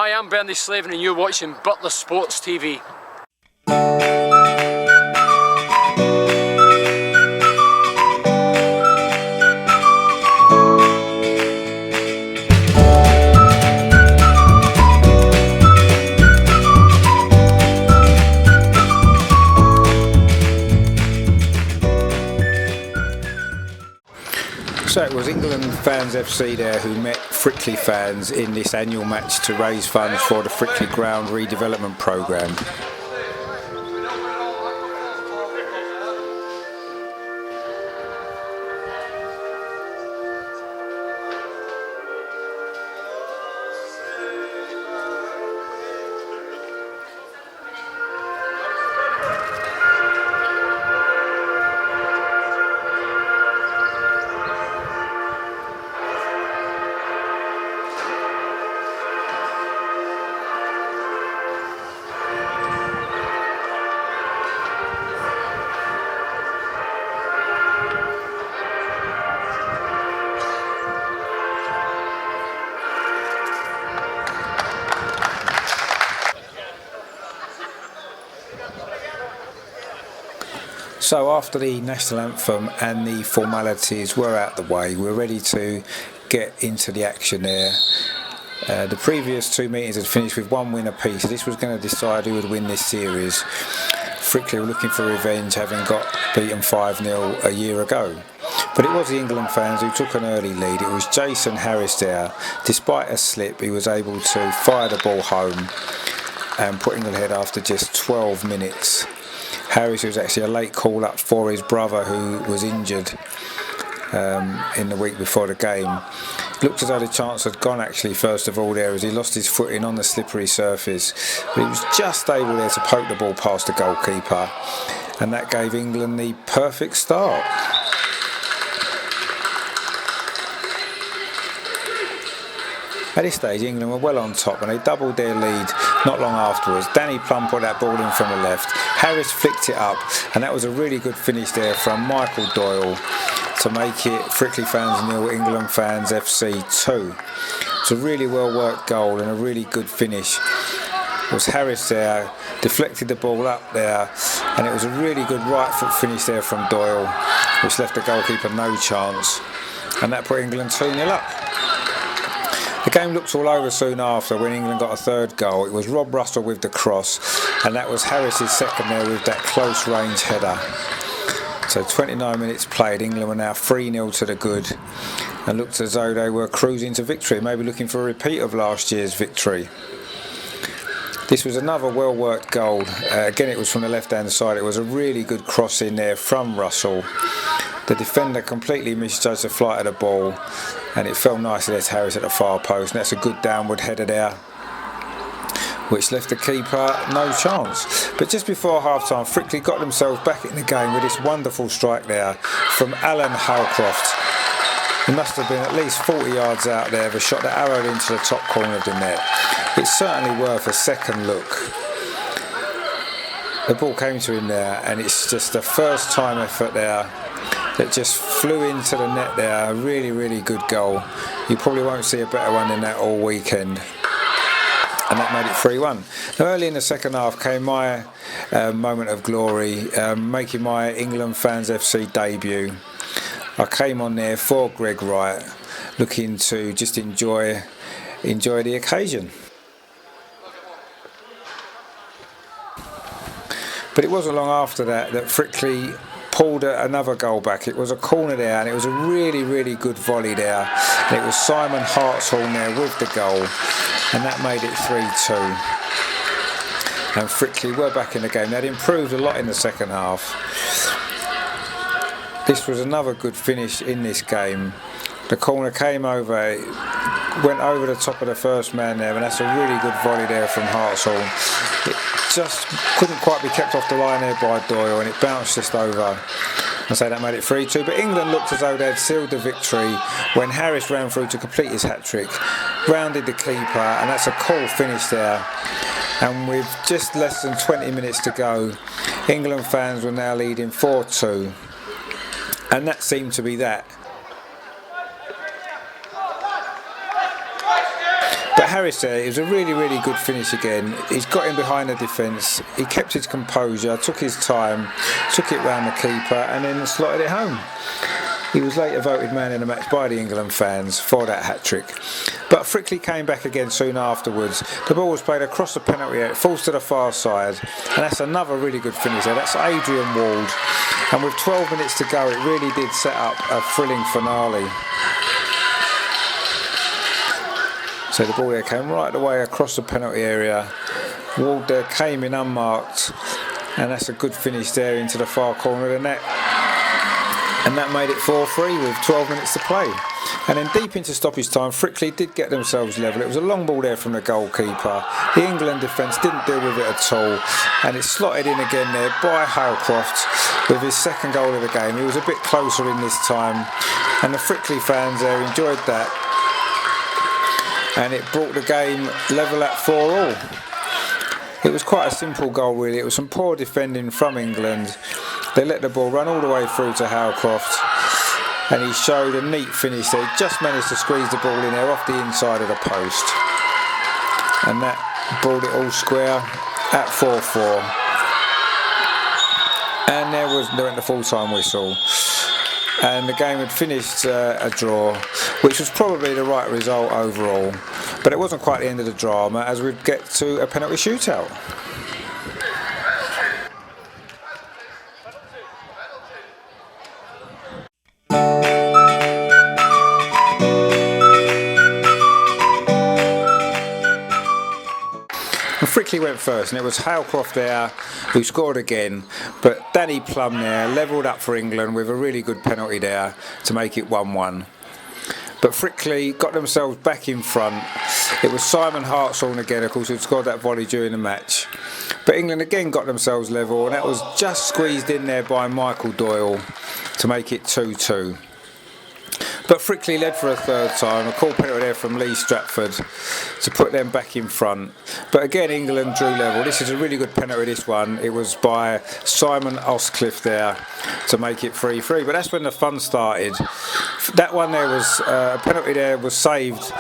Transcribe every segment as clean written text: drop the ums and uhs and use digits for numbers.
Hi, I'm Bernie Slavin and you're watching Butler Sports TV. So it was England Fans FC there who met Frickley fans in this annual match to raise funds for the Frickley Ground redevelopment programme. So after the national anthem and the formalities were out the way, we're ready to get into the action there. The previous two meetings had finished with one win apiece, so this was going to decide who would win this series. Frickley were looking for revenge, having got beaten 5-0 a year ago. But it was the England fans who took an early lead. It was Jason Harris there. Despite a slip, he was able to fire the ball home and put England ahead after just 12 minutes. Harris was actually a late call-up for his brother who was injured in the week before the game. Looked as though the chance had gone actually first of all there as he lost his footing on the slippery surface. But he was just able there to poke the ball past the goalkeeper, and that gave England the perfect start. At this stage, England were well on top and they doubled their lead not long afterwards. Danny PLUMB put that ball in from the left. Harris flicked it up, and that was a really good finish there from Michael Doyle to make it Frickley fans 0, England Fans FC 2. It's a really well worked goal and a really good finish. It was Harris there, deflected the ball up there, and it was a really good right foot finish there from Doyle, which left the goalkeeper no chance, and that put England 2-0 up. The game looked all over soon after when England got a third goal. It was Rob Russell with the cross, and that was Harris's second there with that close range header. So 29 minutes played, England were now 3-0 to the good and looked as though they were cruising to victory, maybe looking for a repeat of last year's victory. This was another well worked goal. Again, it was from the left hand side. It was a really good cross in there from Russell. The defender completely misjudged the flight of the ball, and it fell nicely there to Harris at the far post, and that's a good downward header there, which left the keeper no chance. But just before half-time, Frickley got themselves back in the game with this wonderful strike there from Alan HOWCROFT. He must have been at least 40 yards out there, the shot that arrowed into the top corner of the net. It's certainly worth a second look. The ball came to him there, and it's just a first-time effort there that just flew into the net there. A really, really good goal. You probably won't see a better one than that all weekend. And that made it 3-1. Now, early in the second half came my moment of glory, making my England Fans FC debut. I came on there for Greg Wright, looking to just enjoy the occasion. But it wasn't long after that Frickley pulled another goal back. It was a corner there, and it was a really, really good volley there. And it was Simon HARTSHORN there with the goal, and that made it 3-2. And Frickley were back in the game. They'd improved a lot in the second half. This was another good finish in this game. The corner came over, went over the top of the first man there, and that's a really good volley there from HARTSHORN. It just couldn't quite be kept off the line there by Doyle, and it bounced just over. I say that made it 3-2, but England looked as though they'd sealed the victory when Harris ran through to complete his hat-trick, rounded the keeper, and that's a cool finish there. And with just less than 20 minutes to go, England fans were now leading 4-2, and that seemed to be that. But But Harris there, it was a really, really good finish again. He's got in behind the defence, he kept his composure, took his time, took it round the keeper and then slotted it home. He was later voted man in the match by the England fans for that hat-trick. But Frickley came back again soon afterwards. The ball was played across the penalty area, it falls to the far side, and that's another really good finish there. That's Adrian Ward. And with 12 minutes to go, it really did set up a thrilling finale. So the ball there came right away across the penalty area. Ward there came in unmarked, and that's a good finish there into the far corner of the net. And that made it 4-3 with 12 minutes to play. And then deep into stoppage time, Frickley did get themselves level. It was a long ball there from the goalkeeper. The England defence didn't deal with it at all. And it slotted in again there by HOWCROFT with his second goal of the game. He was a bit closer in this time. And the Frickley fans there enjoyed that. And it brought the game level at 4-4. It was quite a simple goal really. It was some poor defending from England. They let the ball run all the way through to HOWCROFT, and he showed a neat finish there. He just managed to squeeze the ball in there off the inside of the post, and that brought it all square at 4-4. And there went the full-time whistle, and the game had finished a draw, which was probably the right result overall, but it wasn't quite the end of the drama as we'd get to a penalty shootout. Frickley went first, and it was HOWCROFT there who scored again, but Danny PLUMB there levelled up for England with a really good penalty there to make it 1-1. But Frickley got themselves back in front. It was Simon HARTSHORN again, of course, who'd scored that volley during the match. But England again got themselves level, and that was just squeezed in there by Michael Doyle to make it 2-2. But Frickley led for a third time, a call penalty there from Stratford to put them back in front. But again, England drew level. This is a really good penalty, this one. It was by Simon OSTCLIFFE there to make it 3-3. But that's when the fun started. That one there was, a penalty there was saved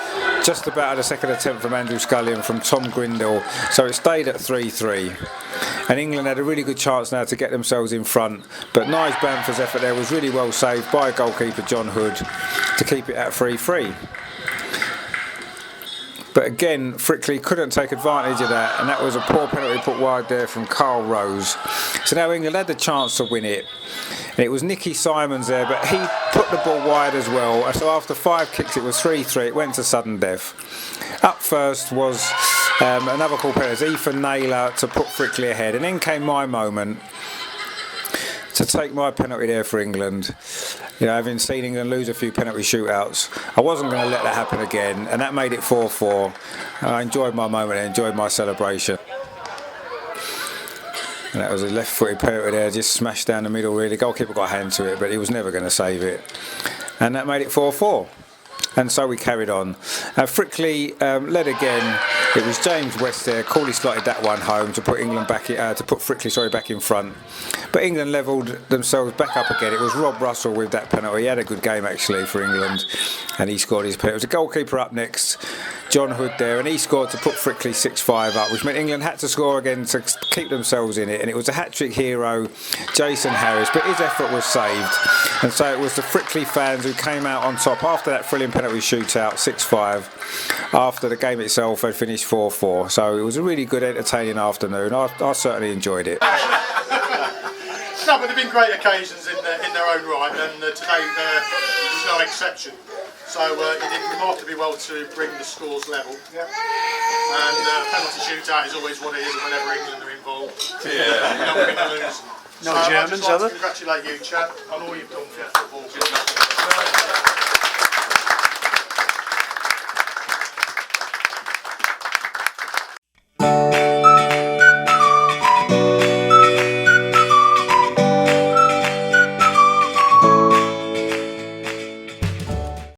just about at the second attempt from Andrew Scullion from Tom GRINDEL. So it stayed at 3-3. And England had a really good chance now to get themselves in front, but Nige Bamford's effort there was really well saved by goalkeeper John Hood to keep it at 3-3. But again, Frickley couldn't take advantage of that, and that was a poor penalty put wide there from KARL Rose. So now England had the chance to win it, and it was Nicky Simons there, but he put the ball wide as well. And so after 5 kicks, it was 3-3. It went to sudden death. Up first was another call penalty, Ethan NAYLOR to put Frickley ahead, and then came my moment to take my penalty there for England. You know, having seen England lose a few penalty shootouts, I wasn't going to let that happen again, and that made it 4-4. I enjoyed my moment, I enjoyed my celebration. And that was a left-footed penalty there, just smashed down the middle really. The goalkeeper got a hand to it, but he was never going to save it. And that made it 4-4. And so we carried on. Frickley led again. It was James West there. Corley slotted that one home to put England back, to put Frickley back in front. But England levelled themselves back up again. It was Rob Russell with that penalty. He had a good game actually for England, and he scored his penalty. It was a goalkeeper up next, John Hood there, and he scored to put Frickley 6-5 up, which meant England had to score again to keep themselves in it. And it was a hat-trick hero, Jason Harris, but his effort was saved. And so it was the Frickley fans who came out on top after that thrilling penalty shootout, 6-5, after the game itself had finished 4-4. So it was a really good, entertaining afternoon. I certainly enjoyed it. No, but there have been great occasions in their own right, and today was no exception. So he did remarkably well to bring the scores level. Yeah. And penalty shootout is always what it is whenever England are involved. Yeah. You're not going to lose. No Germans, I'd just like are to congratulate you, chap, on all you've done for football.